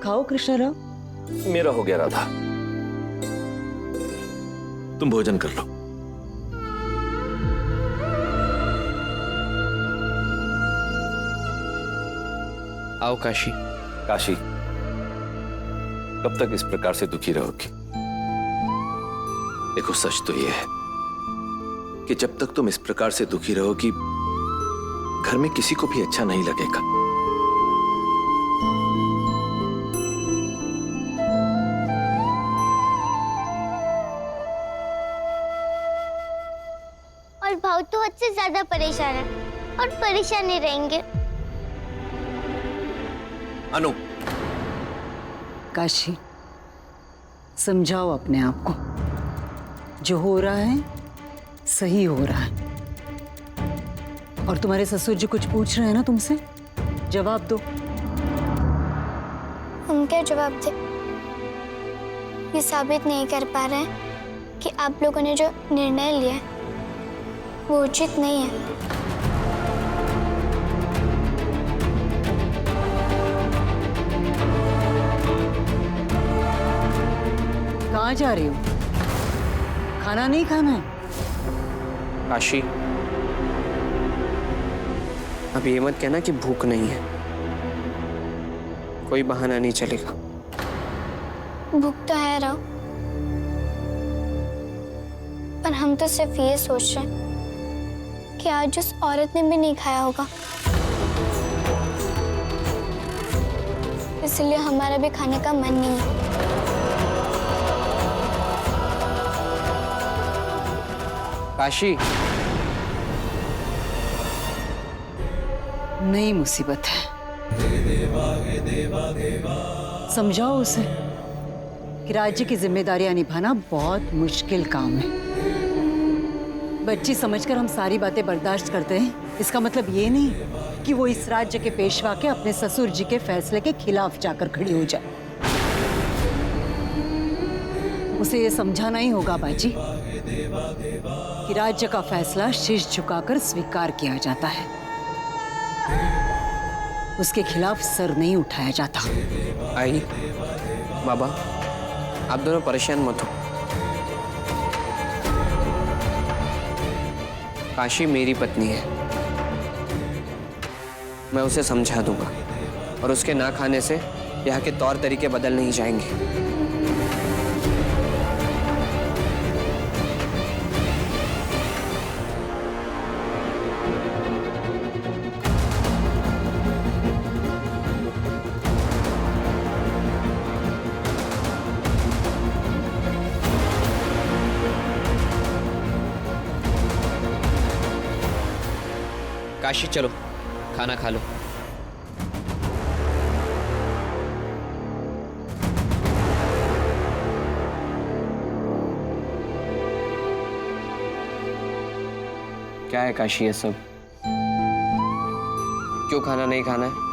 खाओ कृष्णा राव। मेरा हो गया राधा, तुम भोजन कर लो। आओ काशी। काशी, कब तक इस प्रकार से दुखी रहोगी? देखो, सच तो यह है कि जब तक तुम इस प्रकार से दुखी रहोगी, घर में किसी को भी अच्छा नहीं लगेगा। और भाव तो हद से ज्यादा परेशान है और परेशान ही रहेंगे। अनु, काशी, समझाओ अपने आप को, जो हो रहा है सही हो रहा है। और तुम्हारे ससुर जी कुछ पूछ रहे हैं ना तुमसे, जवाब दो। हम क्या जवाब दे? ये साबित नहीं कर पा रहे हैं कि आप लोगों ने जो निर्णय लिया है वो उचित नहीं है। कहाँ जा रही हो? खाना नहीं खाना है? काशी, अब ये मत कहना कि भूख नहीं है। कोई बहाना नहीं चलेगा। भूख तो है राव, पर हम तो सिर्फ ये सोच रहे हैं कि आज उस औरत ने भी नहीं खाया होगा, इसलिए हमारा भी खाने का मन नहीं है। काशी, नई मुसीबत है। समझाओ उसे कि राज्य की जिम्मेदारियां निभाना बहुत मुश्किल काम है। बच्ची समझकर हम सारी बातें बर्दाश्त करते हैं, इसका मतलब ये नहीं कि वो इस राज्य के पेशवा के अपने ससुर जी के फैसले के खिलाफ जाकर खड़ी हो जाए। उसे ये समझाना ही होगा बाजी कि राज्य का फैसला शीश झुकाकर स्वीकार किया जाता है, उसके खिलाफ सर नहीं उठाया जाता। आई, बाबा, आप दोनों परेशान मत हो। काशी मेरी पत्नी है, मैं उसे समझा दूंगा और उसके ना खाने से यहाँ के तौर तरीके बदल नहीं जाएंगे। काशी, चलो खाना खा लो। क्या है काशी ये सब? क्यों खाना नहीं खाना है?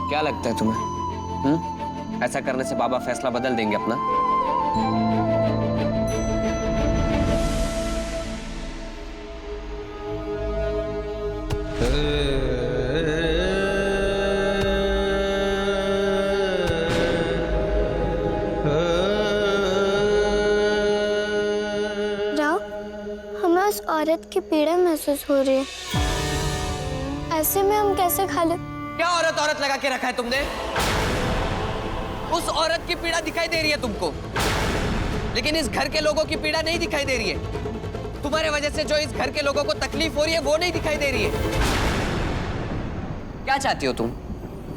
क्या लगता है तुम्हें? ऐसा करने से बाबा फैसला बदल देंगे अपना? राव, हमें उस औरत की पीड़ा महसूस हो रही है, ऐसे में हम कैसे खा लें? क्या औरत औरत लगा के रखा है तुमने? उस औरत की पीड़ा दिखाई दे रही है तुमको, लेकिन इस घर के लोगों की पीड़ा नहीं दिखाई दे रही है। तुम्हारे वजह से जो इस घर के लोगों को तकलीफ हो रही है वो नहीं दिखाई दे रही है। क्या चाहती हो तुम?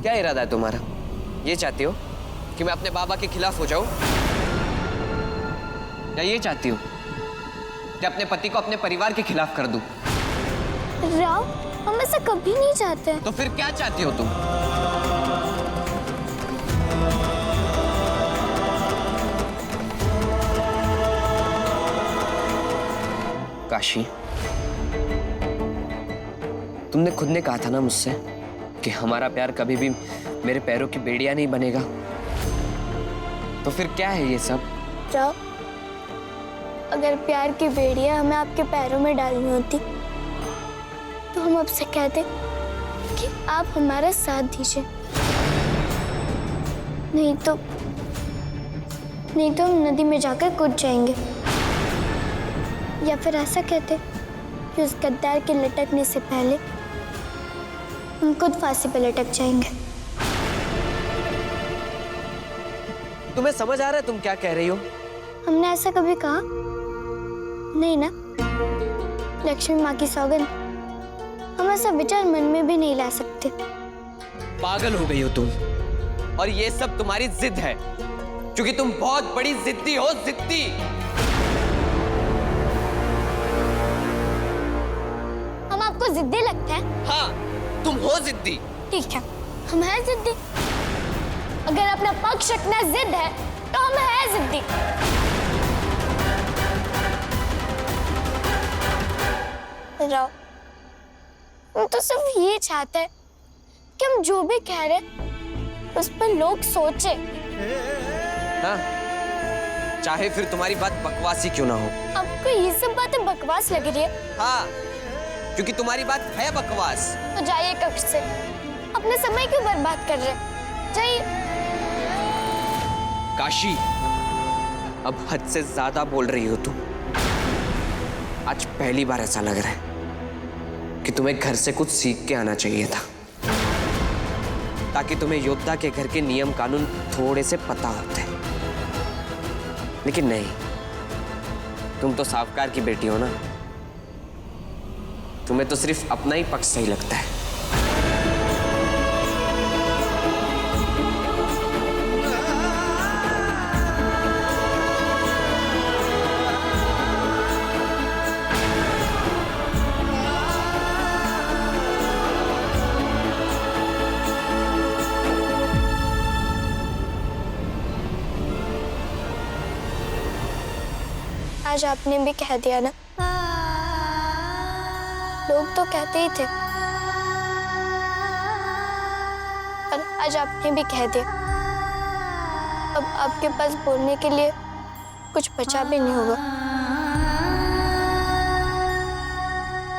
क्या इरादा है तुम्हारा? ये चाहती हो कि मैं अपने बाबा के खिलाफ हो जाऊं, या ये चाहती हो कि अपने पति को अपने परिवार के खिलाफ कर दूं? राव, हम ऐसा कभी नहीं चाहते। तो फिर क्या चाहती हो तुम? काशी, तुमने खुद ने कहा था ना मुझसे कि हमारा प्यार कभी भी मेरे पैरों की बेड़ियां नहीं बनेगा। तो फिर क्या है ये सब? राव, अगर प्यार की बेड़ियां हमें आपके पैरों में डालनी होती तो हम आपसे कहते कि आप हमारा साथ दीजिए, नहीं तो हम नदी में जाकर कूद जाएंगे। या फिर ऐसा कहते कि उस गद्दार के लटकने से पहले हम खुद फांसी पे लटक जाएंगे। तुम्हें समझ आ रहा है तुम क्या कह रही हो? हमने ऐसा कभी कहा नहीं ना। लक्ष्मी माँ की सौगंध, हम ऐसा विचार मन में भी नहीं ला सकते। पागल हो गई हो तुम, और ये सब तुम्हारी जिद है, क्योंकि तुम बहुत बड़ी जिद्दी हो, जिद्दी। हम आपको जिद्दी लगते हैं? हाँ, तुम हो जिद्दी। ठीक है, हम हैं जिद्दी। अगर अपना पक्ष रखना जिद है तो हम हैं जिद्दी। राव, हम तो सिर्फ ये चाहते हैं कि हम जो भी कह रहे हैं उस पर लोग सोचे। हाँ, चाहे फिर तुम्हारी बात बकवासी क्यों ना हो। आपको ये सब बातें बकवास लग रही है? हाँ, क्योंकि तुम्हारी बात है बकवास। तो जाइए कक्ष से, अपना समय क्यों बर्बाद कर रहे हैं? जाइए। काशी, अब हद से ज्यादा बोल रही हो तुम। आज पहली बार ऐसा लग रहा है कि तुम्हें घर से कुछ सीख के आना चाहिए था, ताकि तुम्हें योद्धा के घर के नियम कानून थोड़े से पता होते। लेकिन नहीं, तुम तो साहूकार की बेटी हो ना, तुम्हें तो सिर्फ अपना ही पक्ष सही लगता है। आज आपने भी कह दिया ना, लोग तो कहते ही थे, पर आज आपने भी कह दिया। अब आपके पास बोलने के लिए कुछ बचा भी नहीं होगा।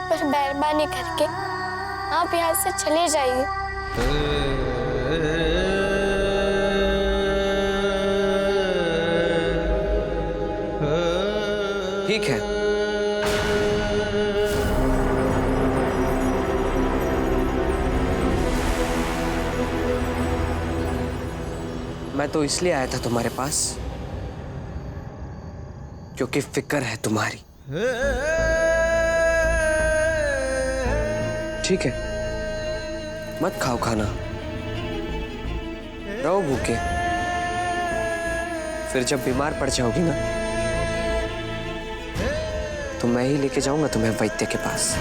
पर मेहरबानी करके आप यहाँ से चले जाइए। ठीक है, मैं तो इसलिए आया था तुम्हारे पास क्योंकि फिक्र है तुम्हारी। ठीक है, मत खाओ खाना, रहो भूखे। फिर जब बीमार पड़ जाओगी ना, तो मैं ही लेके जाऊंगा तुम्हें वैद्य के पास।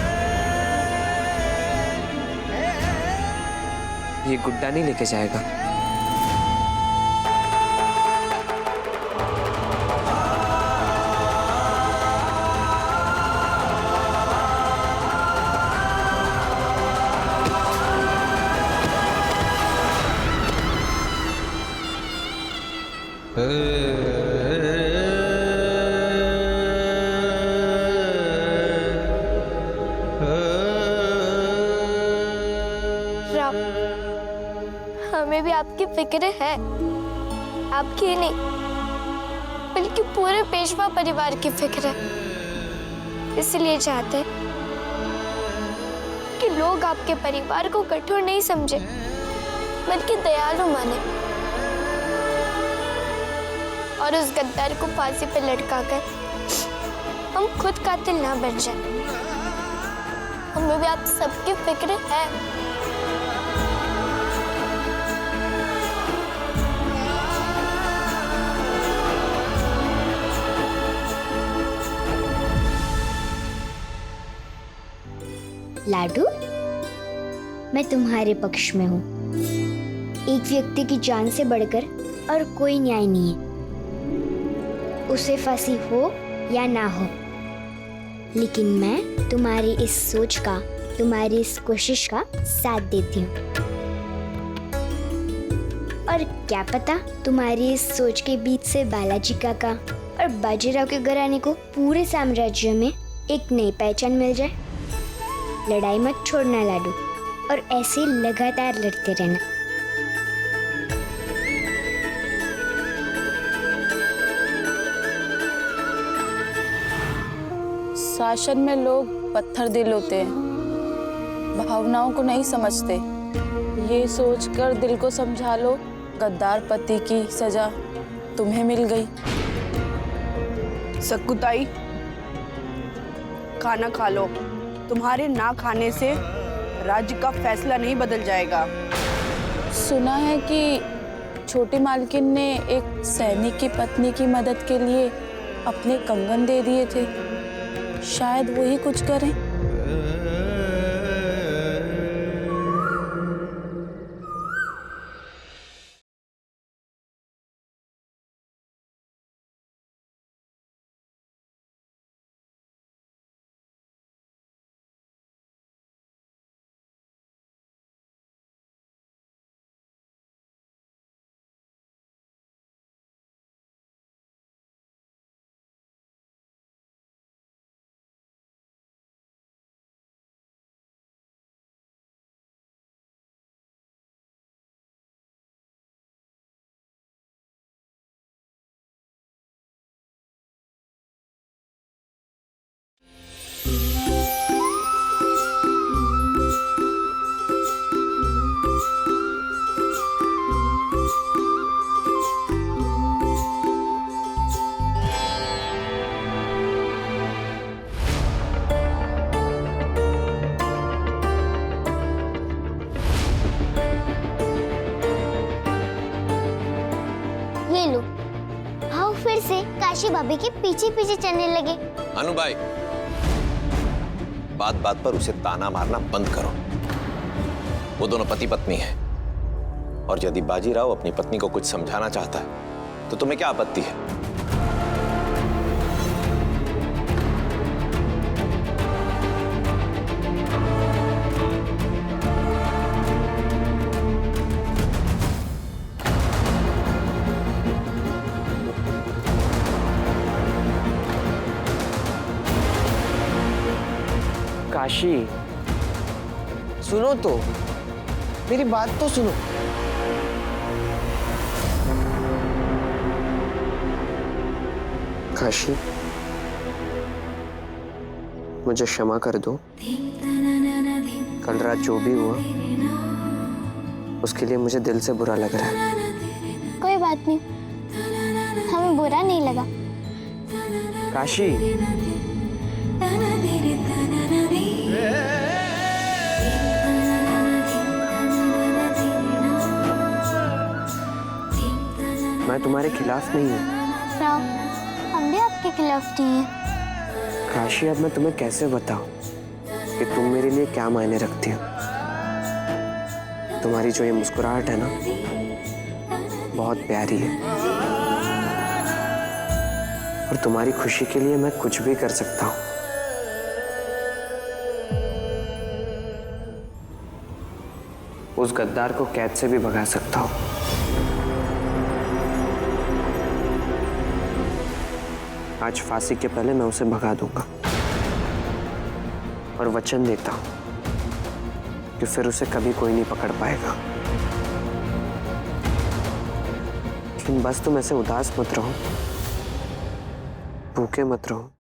ये गुड्डा नहीं लेके जाएगा। हमें भी आपकी फिक्र है, आपकी ही नहीं बल्कि पूरे पेशवा परिवार की फिक्र है। इसलिए चाहते हैं कि लोग आपके परिवार को कठोर नहीं समझे बल्कि दयालु माने, और उस गद्दार को फांसी पर लटकाकर हम खुद कातिल ना बन जाए। हमें भी आप सबकी फिक्र है। लाडू, मैं तुम्हारे पक्ष में हूँ। एक व्यक्ति की जान से बढ़कर और कोई न्याय नहीं है, उसे फांसी हो या ना हो। लेकिन मैं तुम्हारी इस सोच का, तुम्हारी इस कोशिश का साथ देती हूँ। और क्या पता तुम्हारी इस सोच के बीच से बालाजी काका और बाजीराव के घराने को पूरे साम्राज्य में एक नई पहचान मिल जाए। लड़ाई मत छोड़ना लाडू, और ऐसे लगातार लड़ते रहना। शासन में लोग पत्थर दिल होते हैं, भावनाओं को नहीं समझते। ये सोचकर दिल को समझा लो, गद्दार पति की सजा तुम्हें मिल गई। सकुताई, खाना खा लो। तुम्हारे ना खाने से राज्य का फैसला नहीं बदल जाएगा। सुना है कि छोटी मालकिन ने एक सैनिक की पत्नी की मदद के लिए अपने कंगन दे दिए थे, शायद वही कुछ करें। ये लो, हाँ फिर से काशी भाभी के पीछे पीछे चलने लगे। अनु भाई, बात बात पर उसे ताना मारना बंद करो। वो दोनों पति पत्नी हैं, और यदि बाजीराव अपनी पत्नी को कुछ समझाना चाहता है तो तुम्हें क्या आपत्ति है? काशी, सुनो तो, मेरी बात तो सुनो। काशी, मुझे क्षमा कर दो। कल रात जो भी हुआ उसके लिए मुझे दिल से बुरा लग रहा है। कोई बात नहीं, हमें बुरा नहीं लगा। काशी, मैं तुम्हारे खिलाफ नहीं हूँ। राव, हम भी आपके खिलाफ नहीं हैं। काशी, अब मैं तुम्हें कैसे बताऊं कि तुम मेरे लिए क्या मायने रखती हो। तुम्हारी जो ये मुस्कुराहट है ना, बहुत प्यारी है, और तुम्हारी खुशी के लिए मैं कुछ भी कर सकता हूँ। उस गद्दार को कैद से भी भगा सकता हूँ। आज फांसी के पहले मैं उसे भगा दूंगा, और वचन देता हूं कि फिर उसे कभी कोई नहीं पकड़ पाएगा। लेकिन बस तुम ऐसे उदास मत रहो, भूखे मत रहो।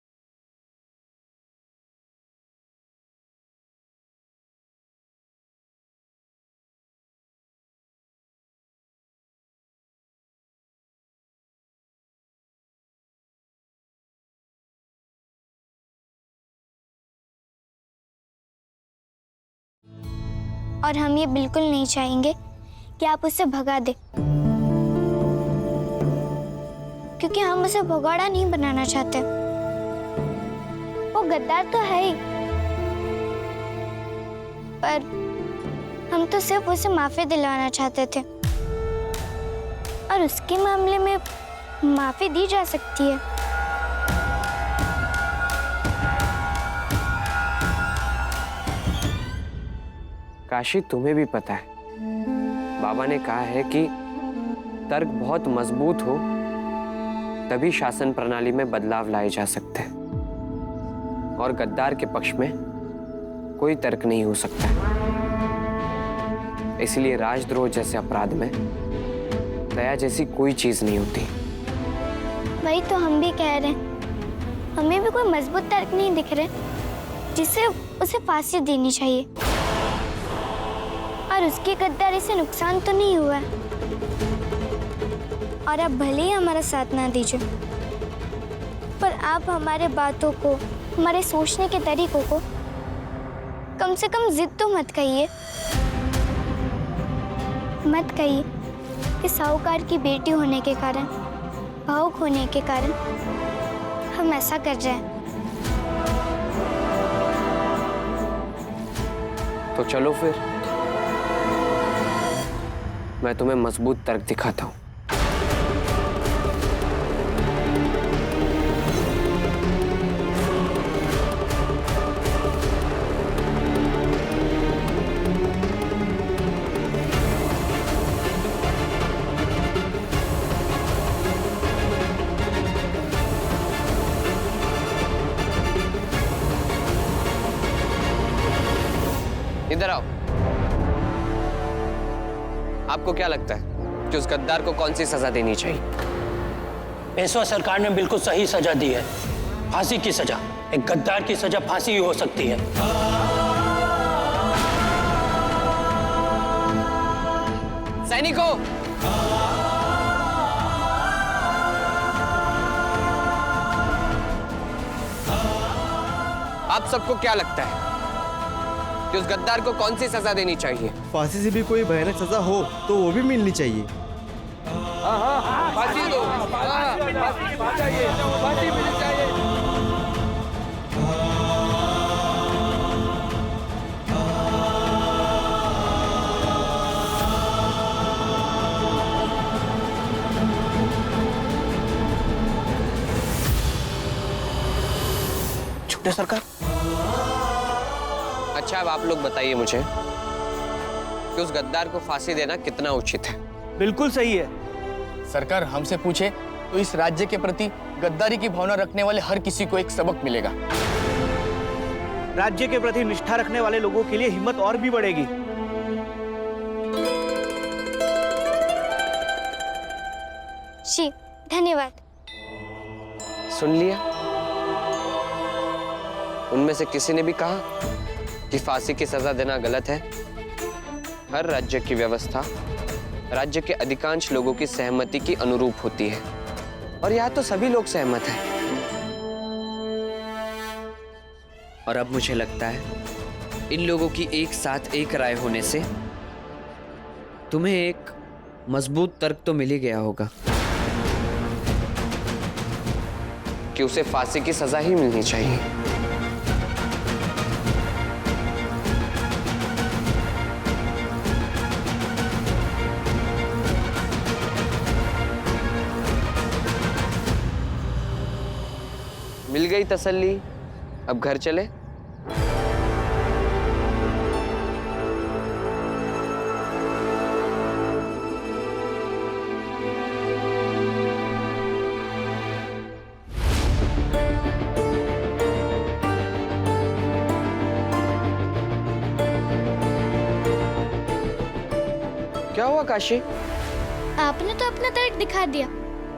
और हम ये बिल्कुल नहीं चाहेंगे कि आप उसे भगा दें, क्योंकि हम उसे भगोड़ा नहीं बनाना चाहते। वो गद्दार तो है ही, पर हम तो सिर्फ उसे माफी दिलवाना चाहते थे, और उसके मामले में माफी दी जा सकती है। काशी, तुम्हें भी पता है, बाबा ने कहा है कि तर्क बहुत मजबूत हो तभी शासन प्रणाली में बदलाव लाए जा सकते हैं। और गद्दार के पक्ष में कोई तर्क नहीं हो सकता है। इसलिए राजद्रोह जैसे अपराध में दया जैसी कोई चीज नहीं होती। वही तो हम भी कह रहे हैं, हमें भी कोई मजबूत तर्क नहीं दिख रहे जिससे उसे फांसी देनी चाहिए। और उसकी गद्दारी से नुकसान तो नहीं हुआ है। और आप भले ही हमारा साथ ना दीजिए, पर आप हमारे बातों को, हमारे सोचने के तरीकों को कम से कम जिद तो मत कहिए। मत कहिए कि साहूकार की बेटी होने के कारण, भावुक होने के कारण हम ऐसा कर रहे हैं। तो चलो फिर, मैं तुम्हें मजबूत तर्क दिखाता हूं। इधर आओ। आपको क्या लगता है कि उस गद्दार को कौन सी सजा देनी चाहिए? पेशवा सरकार ने बिल्कुल सही सजा दी है, फांसी की सजा। एक गद्दार की सजा फांसी ही हो सकती है। सैनिकों, आप सबको क्या लगता है कि उस गद्दार को कौन सी सजा देनी चाहिए? फांसी से भी कोई भयानक सजा हो तो वो भी मिलनी चाहिए। फांसी दो। फांसी मिलनी चाहिए। छोटे सरकार। अच्छा, अब आप लोग बताइए मुझे कि उस गद्दार को फांसी देना कितना उचित है? बिल्कुल सही है। सरकार हमसे पूछे तो इस राज्य के प्रति गद्दारी की भावना रखने वाले हर किसी को एक सबक मिलेगा। राज्य के प्रति निष्ठा रखने वाले लोगों के लिए हिम्मत और भी बढ़ेगी। जी धन्यवाद। सुन लिया? उनमें से किसी ने भी कहा कि फांसी की सजा देना गलत है? हर राज्य की व्यवस्था राज्य के अधिकांश लोगों की सहमति की अनुरूप होती है, और यहाँ तो सभी लोग सहमत हैं। और अब मुझे लगता है इन लोगों की एक साथ एक राय होने से तुम्हें एक मजबूत तर्क तो मिल ही गया होगा कि उसे फांसी की सजा ही मिलनी चाहिए। मिल गई तसल्ली, अब घर चले? क्या हुआ काशी? आपने तो अपना तर्क दिखा दिया,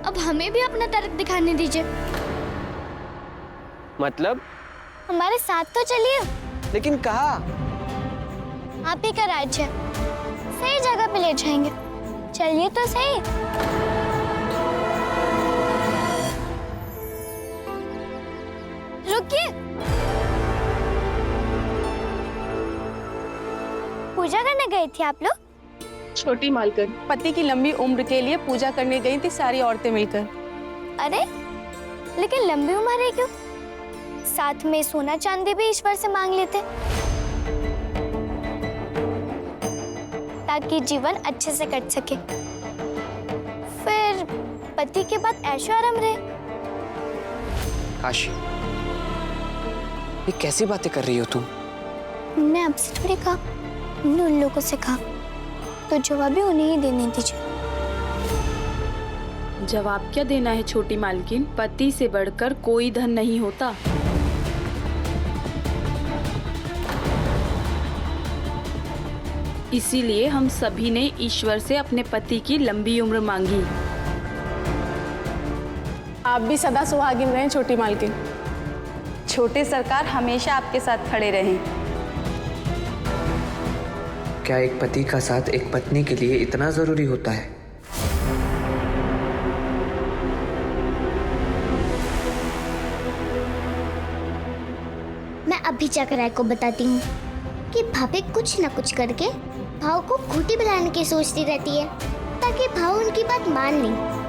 अब हमें भी अपना तर्क दिखाने दीजिए। मतलब? हमारे साथ तो चलिए। लेकिन कहाँ? आप ही का राज्य है, सही जगह पे ले जाएंगे। चलिए तो सही। रुकिए। पूजा करने गए थे आप लोग? छोटी मालकिन, पति की लंबी उम्र के लिए पूजा करने गई थी सारी औरतें मिलकर। अरे लेकिन लंबी उम्र है क्यों? साथ में सोना चांदी भी ईश्वर से मांग लेते, ताकि जीवन अच्छे से कट सके। फिर पति के बाद ऐशो आराम रहे। काशी, ये कैसी बातें कर रही हो तुम? हमने आपसे थोड़ी कहा, हमने उन लोगों से कहा, तो जवाब भी उन्हें ही देने दीजिए। जवाब क्या देना है छोटी मालकिन? पति से बढ़कर कोई धन नहीं होता। इसीलिए हम सभी ने ईश्वर से अपने पति की लंबी उम्र मांगी। आप भी सदा सुहागिन रहें छोटी मालकिन। छोटे सरकार हमेशा आपके साथ खड़े रहें। क्या एक पति का साथ एक पत्नी के लिए इतना जरूरी होता है? मैं अभी जाकर राय को बताती हूँ कि भाभी कुछ न कुछ करके भाव को खूंटी बनाने की सोचती रहती है ताकि भाव उनकी बात मान ले।